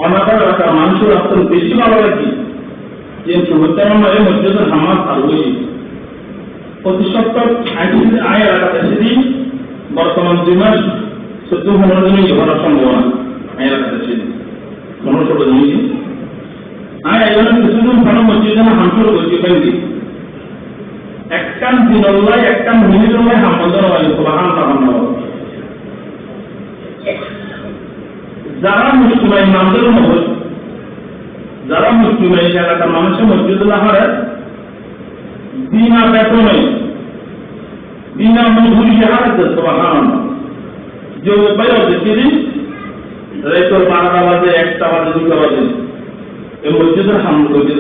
অনাথ এলাকার মানুষের অত্যন্ত বেশি ভালো লাগে যে সুবর্তমানে মসজিদের হামাজ চালু প্রতি সপ্তাহ আয় এলাকাতে সেদিন বর্তমান 2 মাস 14-15 দিনই ঘোরার সম্ভাবনা আয় এলাকাতে সেদিন 15-16 দিনই আয় এলাকা কিছুদিন ভালো মসজিদের হামসুর বলছি কেন্দ্রি একখান দিনল্লাই একখান মিনিটল্লাই হামদন হয় সুবহান আল্লাহ। যারা মুসলিম ইমামদের মহল যারা মুসলিম এলাকার মানুষের মসজিদুল্লাহ হারে বিনা বেতনে বিনা মজুরি হারাতে সুবহান যে উপায় দেখি রাইতর 12টা বাজে 1টা বাজে 2টা বাজে এই মসজিদের সামনে করে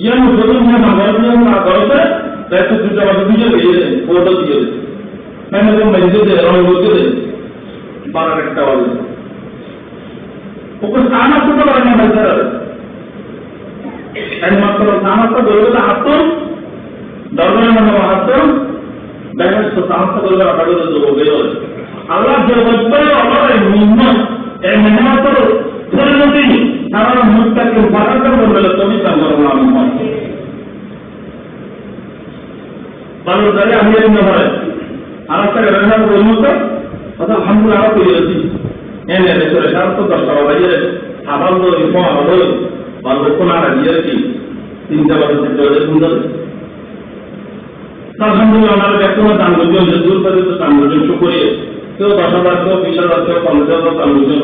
ইয়ান মসজিদের নামাজ না করতে রাইত 2টা বাজে দিয়ে গিয়ে ফটো দিয়ে মানে তো মসজিদে রং করতে 12-1টা বাজে ওকে স্নান করতে পারে না বাজার একমাত্র স্নান করতে বলে হাতুন দরবারে মানে হাতুন দেখেন তো স্নান করতে রাখার জন্য বলে আল্লাহ যে বলে আমার নিম্ন এই মেহনতের পরিণতি সারা মুত্তাকিন বারাকাত বলে তুমি সামনে আমি ভালো ধরে আমি এই নম্বরে আর একটা রান্না বলমত কথা আলহামদুলিল্লাহ কইছি এনে রেসরে সারা তো 10টা বাজে আবার তো ইফা হলো ভালো কোন আর দিয়ে কি 3টা বাজে 4টা বাজে আলহামদুলিল্লাহ আমার বেতন দান করতে যে দূর করে তো দান করতে শুকরিয়া কেউ 10,000 কেউ 20,000 কেউ 50,000 দান করতে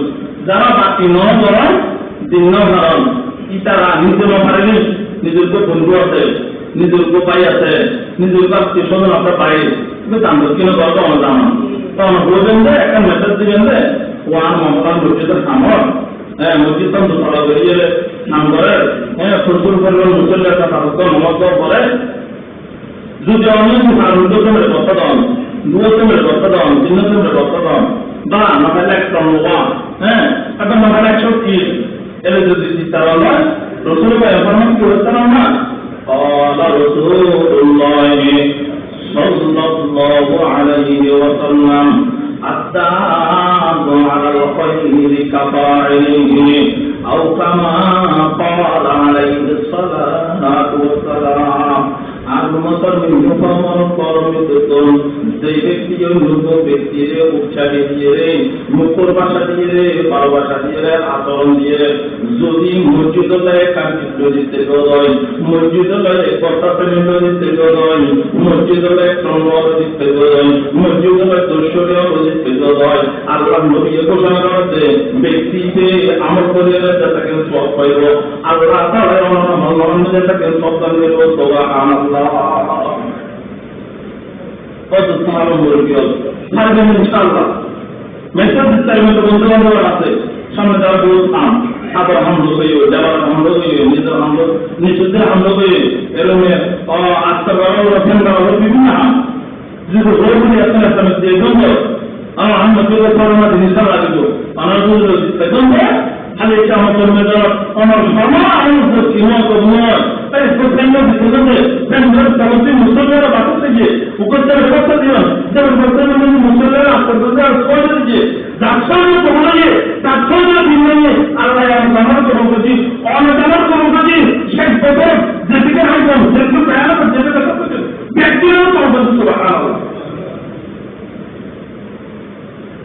যারা বাকি নয় যারা দিন হারাম ইতারা নিজের পারেনি নিজের তো বন্ধু আছে নিজের তো ভাই আছে নিজের কাছে শোনো আপনার ভাই কিন্তু দান করতে কিনা করতে আমার জানা তখন বলবেন যে একটা মেসেজ দিবেন যে ওয়ান মমতান মসজিদের সামর মসজিদ তো সরা বেরিয়ে নাম করে ফুরফুর করে মুসল্লি একটা সাহস নমস্ত করে যদি অনেক রুদ্রের কথা দেন 2 কথা দেন 3 কথা দেন বা মাথায় 100 একটা মাথায় 130 এর যদি তারা নয় রসুল ভাই ফরমান করেছেন না আল্লাহ রাসূলুল্লাহ সাল্লাল্লাহু আলাইহি ওয়াসাল্লাম الدال على الخير كفاعله أو كما قال عليه الصلاة والسلام আগমতর মিনফামর পরমিততন সেই ব্যক্তি অনুরূপ ব্যক্তির উচ্চারণ দিয়ে মুখর ভাষা দিয়ে ভালোবাসা দিয়ে আচরণ দিয়ে যদি মসজিদে কার্যক্রম দিতে হয় মসজিদে কর্তাপেন্ড দিতে হয় মসজিদে সংবাদ দিতে হয় মসজিদে দর্শনীয় দিতে হয় আল্লাহ নবী ঘোষণা করতে ব্যক্তিতে আমল করে তাকে সব পাইব আল্লাহ তাআলা আমাদের তাকে সব দান করব সুবহানাল্লাহ কত সারা মুরগিও থাকবেন ইনশাআল্লাহ মেসেজ টাইমে তো বন্ধু বান্ধব আছে সামনে যারা বলতাম আবার হামদ হইও যাবার হামদ হইও নিজের হামদ নিজেদের হামদ হইও এরকম আজকে বড় রকম বড় বিভিন্ন যদি বলবি আসলে আমি দেখব আমার হামদ করে করোনা জিনিস লাগবে আমার বুঝলো দেখুন খালি এটা আমার জন্য আমার সমাজ সীমা কময় তাই প্রত্যেকটা জীবনে বেঙ্গল সামগ্রী মুসলমানরা বাঁচতে থেকে উপস্থিত ব্যবস্থা দিলাম যেমন বর্তমানে মুসলমানরা আত্মপ্রচার করে দিচ্ছে যার তোমাকে তার সঙ্গে ভিন্ন আল্লাহ আমার কর্মসূচি অনেক কর্মসূচি শেষ প্রথম যেদিকে হাইকম যেদিকে প্রয়াণ যেতে ব্যক্তিগত কর্মসূচি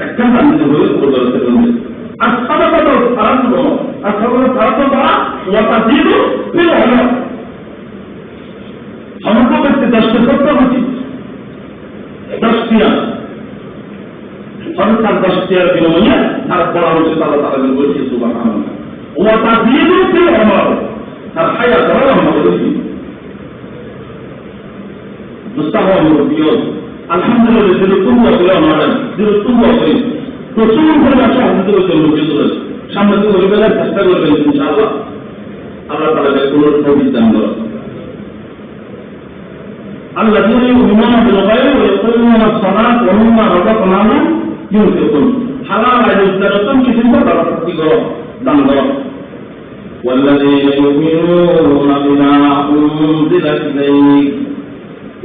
একটা বান্ধব হয়ে পরিবর্তন الصدقة فرض الصدقة وتزيد في العمر हमको बस 10 सत्तर होती 10 টিয়ার সরকার 10 টিয়ার বিনিময়ে তার বড় হচ্ছে আল্লাহ তাআলা বলছে সুবহানাল্লাহ ওয়া তাজিদু ফিল উমর তার হায়াত আমরা বলছি মুস্তাফা মুরবিয়ত আলহামদুলিল্লাহ যদি তুমি বলে আমাদের যদি তুমি বলে প্রচুর পরিমাণে সাহায্য করতে হবে সামনে তো পরিবারের চেষ্টা করবেন ইনশাআল্লাহ আল্লাহ তাআলা কোন তৌফিক দান করুন الذين يؤمنون بالغيب ويقيمون الصلاة ومما رزقناهم ينفقون حلال رزقكم كتب بركتي দান করুন والذين يؤمنون بما أنزل إليك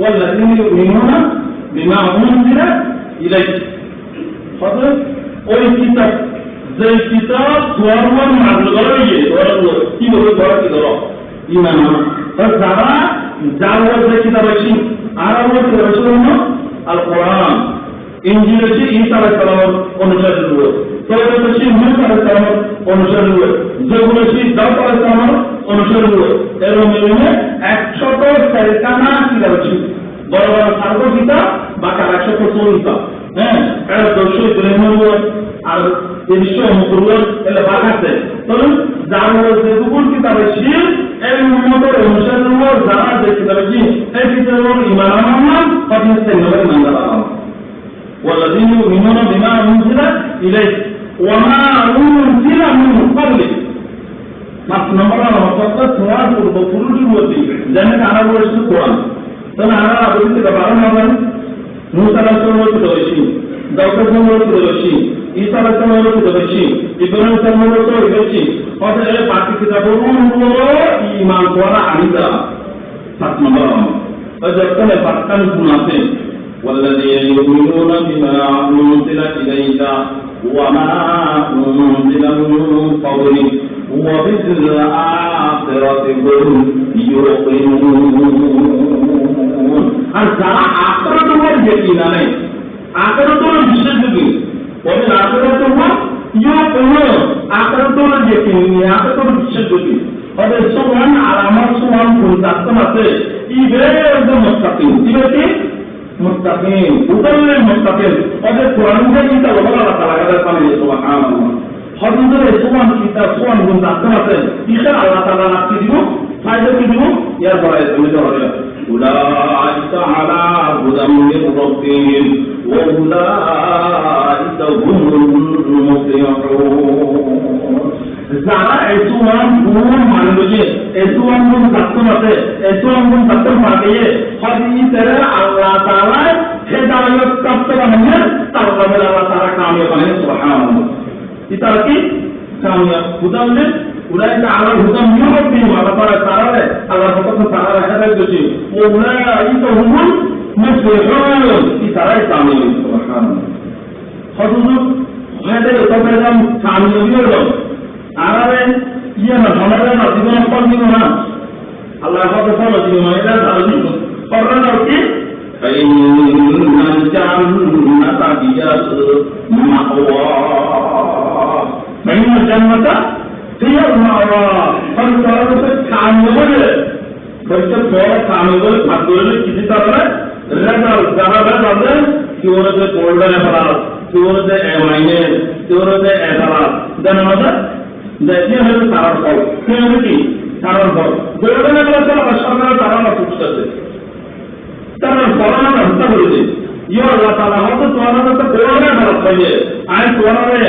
والذين يؤمنون بما أنزل إليك ওই কিতাব যে কিতাব ধর্মের মাঝে গিয়ে ধরো কি বলে ধরো কি ধরো ইমান যারা যার যে কিতাব আছে আর আমার কিতাব আছে আল কোরআন ইনজিল আছে ঈসা আলাইহিস সালামের অনুসারী লোক তওরাত আছে মুসা আলাইহিস সালামের অনুসারী লোক জবুর আছে দাউদ আলাইহিস সালামের অনুসারী লোক এরকম মিলে 100 কিতাব আছে বড় বড় সার্ব কিতাব বা 140 কিতাব হ্যাঁ এর দর্শক ইব্রাহিমের আর তিনশো মুকুল এলে ভাগ আছে তখন যার মধ্যে দুপুর কিতাব আছে এই উম্মতের অনুসারী লোক যারা যে কিতাব আছে এই কিতাবের ঈমান আনলাম পদ্ধতি নবী মানলাম والذين يؤمنون بما أنزل إليك وما أنزل من قبلك নম্বর মতলব সোয়াল করব পুরুষ বলছি জানেন আনা বলেছে কোরআন তাহলে আনা বলতে পারেন না মুসা আলাইহিস সালামের তো বেশি দাউদ আলাইহিস সালামের তো বেশি ঈসা আলাইহিস সালামের তো বেশি ইব্রাহিম আলাইহিস সালামের তো বেশি অতএব এই বাকি কিতাবগুলো ঈমান করা আনিদা 7 নম্বর ওই যখন পাঁচটা গুণ আছে والذين يؤمنون بما أنزل إليك وما أنزل من قبلك وبالآخرة هم يوقنون আর যারা আখিরাতের ইয়াকিন আনে আখিরাতের বিশ্বাস করে ওদের আখিরাতের ইয়ুকিনুন আখিরাতের ইয়াকিন নিয়ে আখিরাতের বিশ্বাস করে ওদের সমান আলামত সমান গুণ আছে ইবেদ মুত্তাকিন ইবেদ মুত্তাকিন উদাল্লিল মুত্তাকিন ওদের কোরআন কিতাব আল্লাহ তাআলা কাছে পানি সুবহানাল্লাহ হযরতের সুবহান কিতাব সুবহান গুণ আছে ইশা আল্লাহ তাআলা নাকি দিব ফায়দা কি দিব ইয়ার পরে তুমি তো হবে উলাইকা আলা হুদাম মির রাব্বিহিম ওয়া উলাইকা হুমুল মুফলিহুন যারা এসুয়ান গুণ মানবে যে এসুয়ান গুণ আছে এসুয়ান গুণ পাবে হযরতের আল্লাহ তাআলা হেদায়েত প্রাপ্ত বানায় তারপরে আল্লাহ তাআলা কামিয়াব বানায় সুবহানাল্লাহ এটা কি কামিয়াব হুদাম উলাইকা আলা হুদাম মির রাব্বিহিম আল্লাহ তাআলা আল্লাহ তাআলা হেদায়েত দিয়েছে উলাইকা হুমুল মুফলিহুন এটাই কামিয়াব সুবহানাল্লাহ হযরত হেদায়েত পেলাম কামিয়াবি হলো আরে ইয়া না ধনারে না জীবন ফল দিব না আল্লাহ কত ফল দিব না এটা ভালো দিব করবেন আর কি ফাইনাল জান্নাতা হিয়াল মাওয়া ফাইনাল জান্নাতা হিয়াল মাওয়া ফলতে কামবে ফলতে বড় কামবে ভাগ্যলে কিছু তারা রেজাল্ট যারা বাদে কি ওরতে গোল্ডেন ফলাল কি ওরতে এমাইনে কি ওরতে এদালাত জানা দেখে হলো তারার ফল কেমন কি তারার ফল গোল্ডেন এগুলো সরকার তারা ফুটছে তারার ফলনা হত্যা করেছে ইয়া আল্লাহ তাআলা হয়তো তোমার কাছে গোল্ডেন ভারত পাইয়ে আই তোমারে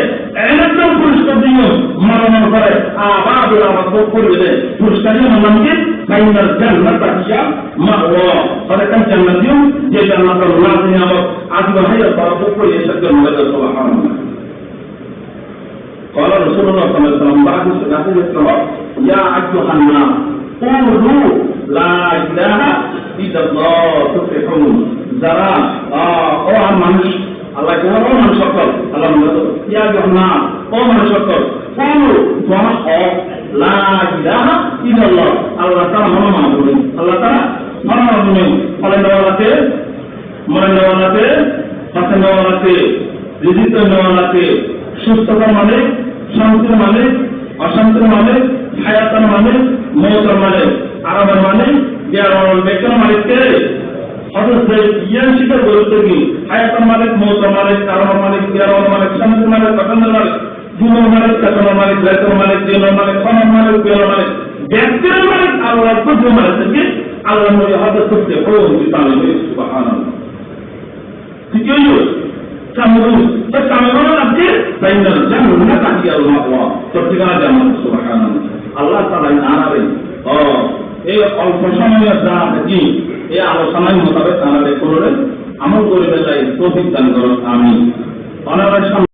একদম পুরস্কার দিও মরণ করে আবার আবার করবে দে পুরস্কারই নামকে ফাইনাল জান্নাত হিয়া মাওয়া ফারাকান জান্নাতিও যে জান্নাত আল্লাহ নিয়ামত আজকে হাইয়া বরকত করে এসে মধ্যে সুবহানাল্লাহ قال رسول الله صلى الله عليه وسلم بعد صلاة الصلاة يا أيها الناس قولوا لا إله إلا الله تفلحون যারা ও মানুষ আল্লাহ কোন মানুষ সকল আল্লাহ ইয়া أيها الناس ও মানুষ সকল قولوا তোমার হক লা ইলাহা ইল্লাল্লাহ আল্লাহ তাআলা মানবে আল্লাহ তাআলা মানবে ফলে দেওয়ালাতে মনে দেওয়ালাতে হাতে দেওয়ালাতে রিজিক দেওয়ালাতে সুস্থতার মালিক শান্তির মালিক অশান্তির মালিক হায়াতের মালিক মৌতের মালিক আরামের মালিক জ্ঞানের বেকার মালিককে অথচ জ্ঞান শিকার বলতে কি হায়াতের মালিক মৌতের মালিক আরামের মালিক জ্ঞানের মালিক শান্তির মালিক অশান্তির মালিক জীবনের মালিক কাজের মালিক রাতের মালিক দিনের মালিক ক্ষণের মালিক বিয়ের মালিক ব্যক্তির মালিক আল্লাহ খুঁজে মালিককে আল্লাহ নবী হাতে করতে হলো সুবহানাল্লাহ ঠিক আছে Kamu, kamu nanti final jangan nak dia Allah. Tertinggal zaman subhanallah. Allah Taala narabe. Oh, alfashamnya dah jadi. আলোচনায় মোতাবেক তারা করলে আমল করে দেয় তৌফিক দান করুন আমিন। অনার